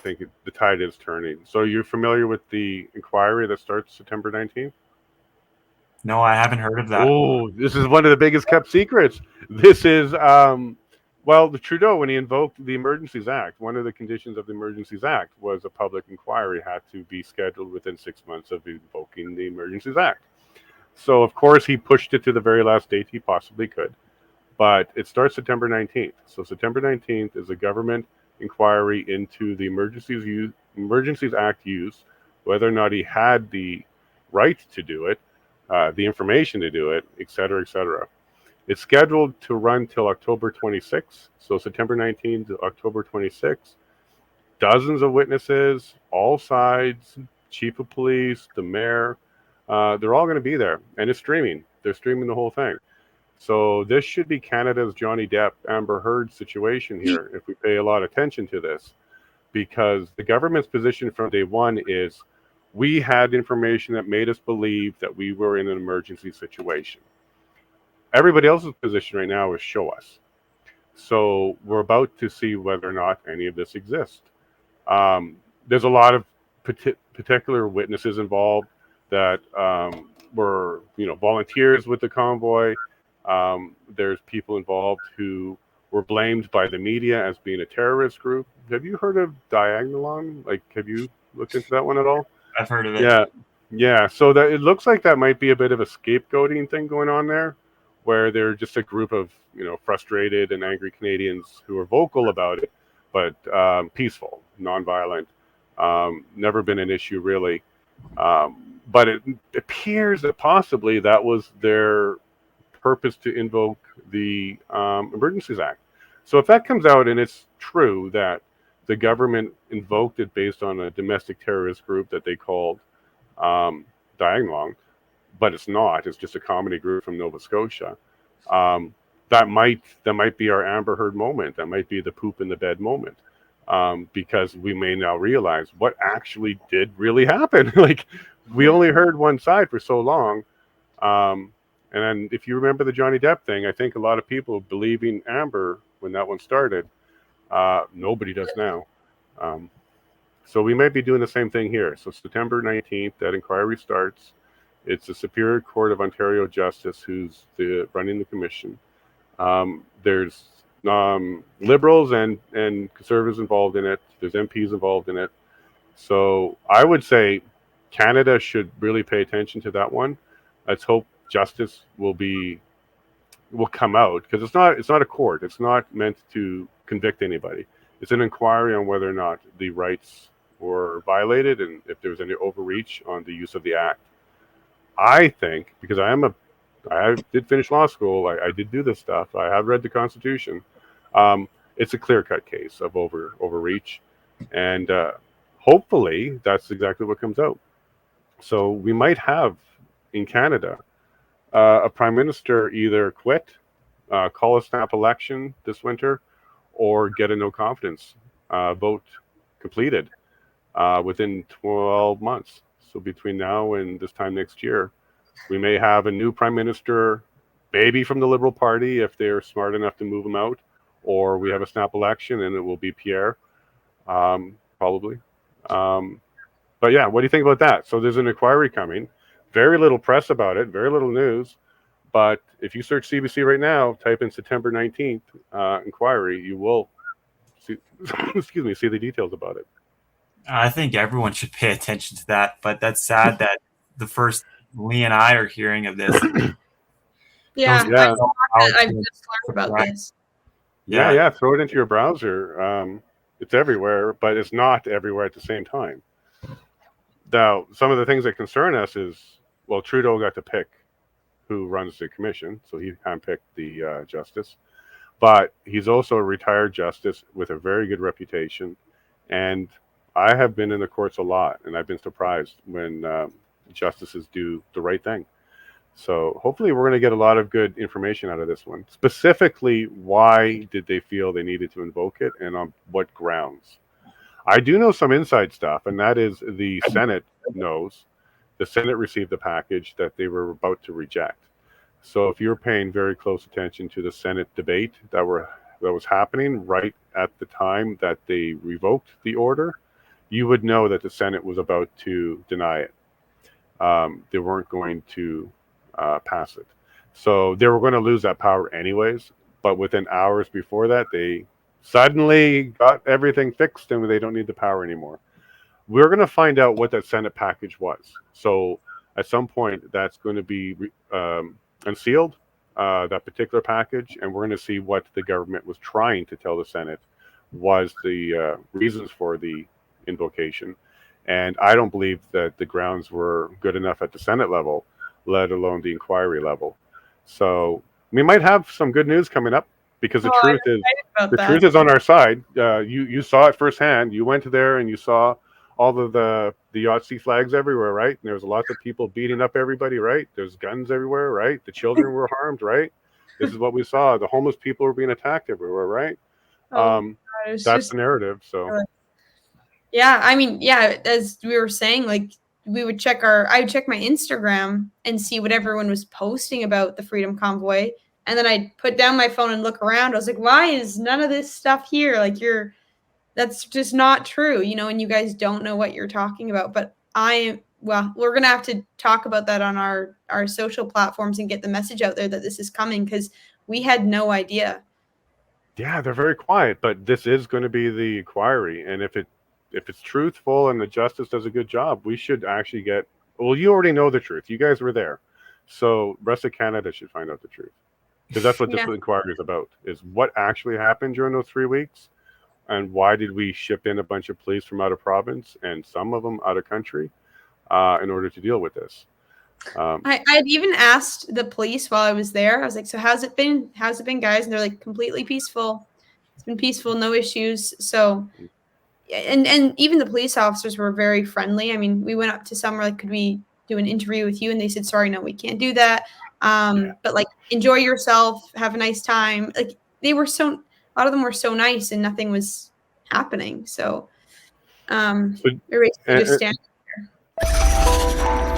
think the tide is turning. So you're familiar with the inquiry that starts September 19th? No, I haven't heard of that. Oh, this is one of the biggest kept secrets. This is, well, the Trudeau, when he invoked the Emergencies Act, one of the conditions of the Emergencies Act was a public inquiry had to be scheduled within 6 months of invoking the Emergencies Act. So, of course, he pushed it to the very last date he possibly could. But it starts September 19th. So, September 19th is a government inquiry into the Emergencies Act use, whether or not he had the right to do it, the information to do it, et cetera, et cetera. It's scheduled to run till October 26th. So September 19th to October 26th. Dozens of witnesses, all sides, chief of police, the mayor, they're all going to be there. And it's streaming. They're streaming the whole thing. So this should be Canada's Johnny Depp, Amber Heard situation here, if we pay a lot of attention to this. Because the government's position from day one is we had information that made us believe that we were in an emergency situation. Everybody else's position right now is show us. So we're about to see whether or not any of this exists. There's a lot of particular witnesses involved that were, volunteers with the convoy. There's people involved who were blamed by the media as being a terrorist group. Have you heard of Diagnolon? Like, have you looked into that one at all? I've heard of it. Yeah, yeah. So that it looks like that might be a bit of a scapegoating thing going on there, where they're just a group of frustrated and angry Canadians who are vocal about it, but peaceful, nonviolent. Never been an issue really, but it appears that possibly that was their purpose to invoke the Emergencies Act. So if that comes out and it's true that the government invoked it based on a domestic terrorist group that they called Diagnolon, but it's not. It's just a comedy group from Nova Scotia. That might be our Amber Heard moment. That might be the poop in the bed moment, because we may now realize what actually did really happen. Like we only heard one side for so long. And then if you remember the Johnny Depp thing, I think a lot of people believing Amber when that one started. Nobody does now. So we might be doing the same thing here. So September 19th, that inquiry starts. It's the Superior Court of Ontario Justice who's running the commission. There's Liberals and Conservatives involved in it. There's MPs involved in it. So I would say Canada should really pay attention to that one. Let's hope justice will come out, because it's not a court. It's not meant to convict anybody. It's an inquiry on whether or not the rights were violated and if there was any overreach on the use of the act. I think, because I did finish law school, I did do this stuff, I have read the Constitution. It's a clear-cut case of overreach, and hopefully that's exactly what comes out. So we might have in Canada a prime minister either quit, call a snap election this winter, or get a no confidence vote completed within 12 months. So between now and this time next year, we may have a new prime minister, maybe from the Liberal Party if they're smart enough to move him out, or we have a snap election and it will be Pierre, probably. But yeah, what do you think about that? So there's an inquiry coming. Very little press about it, very little news. But if you search CBC right now, type in September 19th inquiry, you will see, see the details about it. I think everyone should pay attention to that, but that's sad that the first Leigh and I are hearing of this. Yeah, Yeah. I've just learned about this. Yeah, throw it into your browser. It's everywhere, but it's not everywhere at the same time. Now, some of the things that concern us is, well, Trudeau got to pick who runs the commission, so he handpicked the justice. But he's also a retired justice with a very good reputation. And I have been in the courts a lot, and I've been surprised when justices do the right thing. So hopefully we're going to get a lot of good information out of this one. Specifically, why did they feel they needed to invoke it, and on what grounds? I do know some inside stuff, and that is the Senate knows. The Senate received the package that they were about to reject. So if you're paying very close attention to the Senate debate that was happening right at the time that they revoked the order, you would know that the Senate was about to deny it. They weren't going to pass it. So they were going to lose that power anyways. But within hours before that, they suddenly got everything fixed and they don't need the power anymore. We're going to find out what that Senate package was. So at some point, that's going to be unsealed, that particular package, and we're going to see what the government was trying to tell the Senate was the reasons for the invocation. And I don't believe that the grounds were good enough at the Senate level, let alone the inquiry level. So we might have some good news coming up because the truth is on our side. You saw it firsthand. You went there and you saw all of the Yahtzee flags everywhere, right? And there was lots of people beating up everybody, right? There's guns everywhere, right? The children were harmed, right? This is what we saw. The homeless people were being attacked everywhere, right? That's the narrative. So yeah, I mean, yeah, as we were saying, like I would check my Instagram and see what everyone was posting about the Freedom Convoy. And then I'd put down my phone and look around. I was like, why is none of this stuff here? Like that's just not true, and you guys don't know what you're talking about. But we're going to have to talk about that on our social platforms and get the message out there that this is coming, because we had no idea. Yeah, they're very quiet, but this is going to be the inquiry. And if it's truthful and the justice does a good job, we should actually get, well, you already know the truth. You guys were there. So rest of Canada should find out the truth. Because that's what this inquiry is about, is what actually happened during those 3 weeks. And why did we ship in a bunch of police from out of province and some of them out of country in order to deal with this? I had even asked the police while I was there. I was like, so how's it been? How's it been, guys? And they're like, completely peaceful. It's been peaceful, no issues. So, and even the police officers were very friendly. I mean, we went up to some, like, could we do an interview with you? And they said, sorry, no, we can't do that. But like, enjoy yourself, have a nice time. Like, a lot of them were so nice and nothing was happening. So, we're basically just standing there.